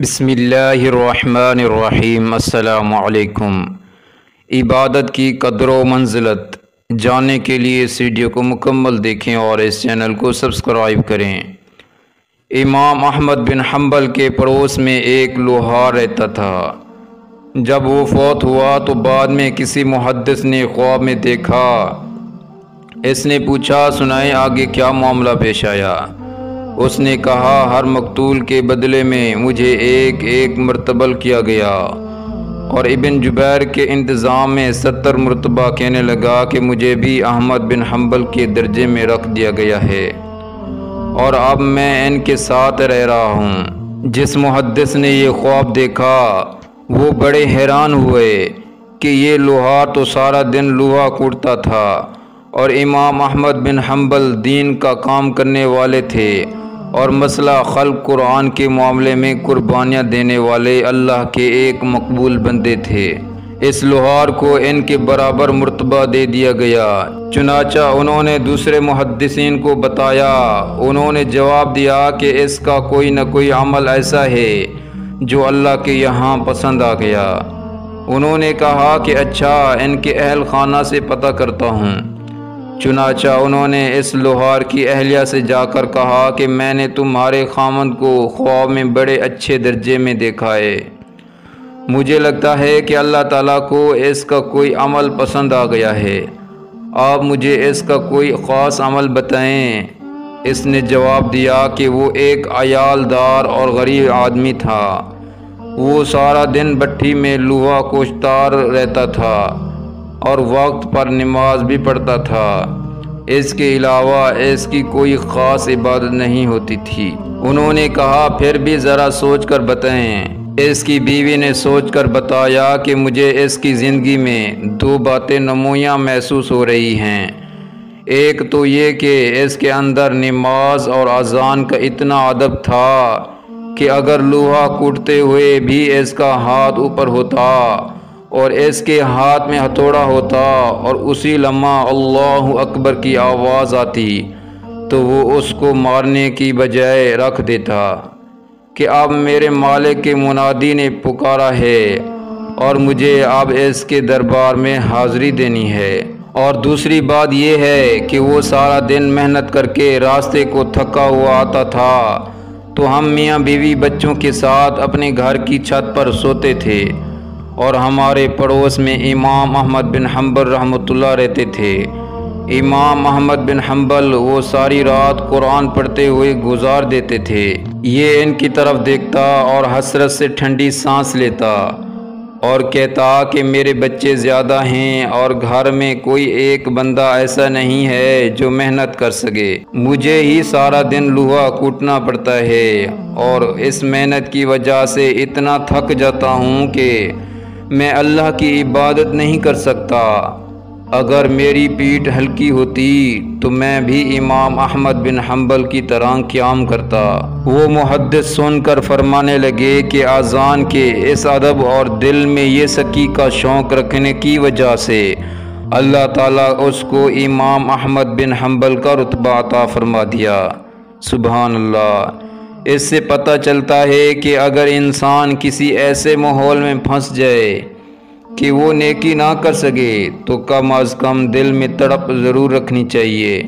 بسم اللہ الرحمن الرحیم۔ السلام علیکم۔ عبادت کی قدر و منزلت جاننے کے لیے اس ویڈیو کو مکمل دیکھیں اور اس چینل کو سبسکرائب کریں۔ امام احمد بن حنبل کے پڑوس میں ایک لوہار رہتا تھا۔ جب وہ فوت ہوا تو بعد میں کسی محدث نے خواب میں دیکھا۔ اس نے پوچھا، سنائیں آگے کیا معاملہ پیش آیا؟ اس نے کہا، ہر مقتول کے بدلے میں مجھے ایک مرتبہ کیا گیا، اور ابن جبیر کے انتظام میں 70 مرتبہ کہنے لگا کہ مجھے بھی احمد بن حنبل کے درجے میں رکھ دیا گیا ہے، اور اب میں ان کے ساتھ رہ رہا ہوں۔ جس محدث نے یہ خواب دیکھا وہ بڑے حیران ہوئے کہ یہ لوہار تو سارا دن لوہا کوڑتا تھا، اور امام احمد بن حنبل دین کا کام کرنے والے تھے اور مسئلہ خلق قرآن کے معاملے میں قربانیاں دینے والے اللہ کے ایک مقبول بندے تھے۔ اس لوہار کو ان کے برابر مرتبہ دے دیا گیا۔ چنانچہ انہوں نے دوسرے محدثین کو بتایا۔ انہوں نے جواب دیا کہ اس کا کوئی نہ کوئی عمل ایسا ہے جو اللہ کے یہاں پسند آ گیا۔ انہوں نے کہا کہ اچھا، ان کے اہل خانہ سے پتہ کرتا ہوں۔ چنانچہ انہوں نے اس لوہار کی اہلیہ سے جا کر کہا کہ میں نے تمہارے خامند کو خواب میں بڑے اچھے درجے میں دیکھا ہے۔ مجھے لگتا ہے کہ اللہ تعالیٰ کو اس کا کوئی عمل پسند آ گیا ہے۔ آپ مجھے اس کا کوئی خاص عمل بتائیں۔ اس نے جواب دیا کہ وہ ایک عیال دار اور غریب آدمی تھا۔ وہ سارا دن بھٹی میں لوہا کوچتا رہتا تھا اور وقت پر نماز بھی پڑھتا تھا۔ اس کے علاوہ اس کی کوئی خاص عبادت نہیں ہوتی تھی۔ انہوں نے کہا، پھر بھی ذرا سوچ کر بتائیں۔ اس کی بیوی نے سوچ کر بتایا کہ مجھے اس کی زندگی میں 2 باتیں نمایاں محسوس ہو رہی ہیں۔ ایک تو یہ کہ اس کے اندر نماز اور اذان کا اتنا ادب تھا کہ اگر لوہا کوٹتے ہوئے بھی اس کا ہاتھ اوپر ہوتا اور اس کے ہاتھ میں ہتھوڑا ہوتا اور اسی لمحہ اللہ اکبر کی آواز آتی تو وہ اس کو مارنے کی بجائے رکھ دیتا کہ اب میرے مالک کے منادی نے پکارا ہے اور مجھے اب اس کے دربار میں حاضری دینی ہے۔ اور دوسری بات یہ ہے کہ وہ سارا دن محنت کر کے راستے کو تھکا ہوا آتا تھا تو ہم میاں بیوی بچوں کے ساتھ اپنے گھر کی چھت پر سوتے تھے، اور ہمارے پڑوس میں امام احمد بن حنبل رحمۃ اللہ رہتے تھے۔ امام احمد بن حنبل وہ ساری رات قرآن پڑھتے ہوئے گزار دیتے تھے۔ یہ ان کی طرف دیکھتا اور حسرت سے ٹھنڈی سانس لیتا اور کہتا کہ میرے بچے زیادہ ہیں اور گھر میں کوئی ایک بندہ ایسا نہیں ہے جو محنت کر سکے۔ مجھے ہی سارا دن لوہا کوٹنا پڑتا ہے اور اس محنت کی وجہ سے اتنا تھک جاتا ہوں کہ میں اللہ کی عبادت نہیں کر سکتا۔ اگر میری پیٹھ ہلکی ہوتی تو میں بھی امام احمد بن حنبل کی طرح قیام کرتا۔ وہ محدث سن کر فرمانے لگے کہ اذان کے اس ادب اور دل میں یہ سکی کا شوق رکھنے کی وجہ سے اللہ تعالیٰ اس کو امام احمد بن حنبل کا رتبہ عطا فرما دیا۔ سبحان اللہ۔ اس سے پتہ چلتا ہے کہ اگر انسان کسی ایسے ماحول میں پھنس جائے کہ وہ نیکی نہ کر سکے تو کم از کم دل میں تڑپ ضرور رکھنی چاہیے،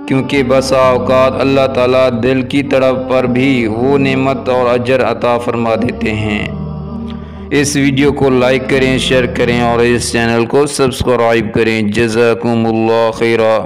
کیونکہ بسا اوقات اللہ تعالیٰ دل کی تڑپ پر بھی وہ نعمت اور اجر عطا فرما دیتے ہیں۔ اس ویڈیو کو لائک کریں، شیئر کریں اور اس چینل کو سبسکرائب کریں۔ جزاکم اللہ خیرا۔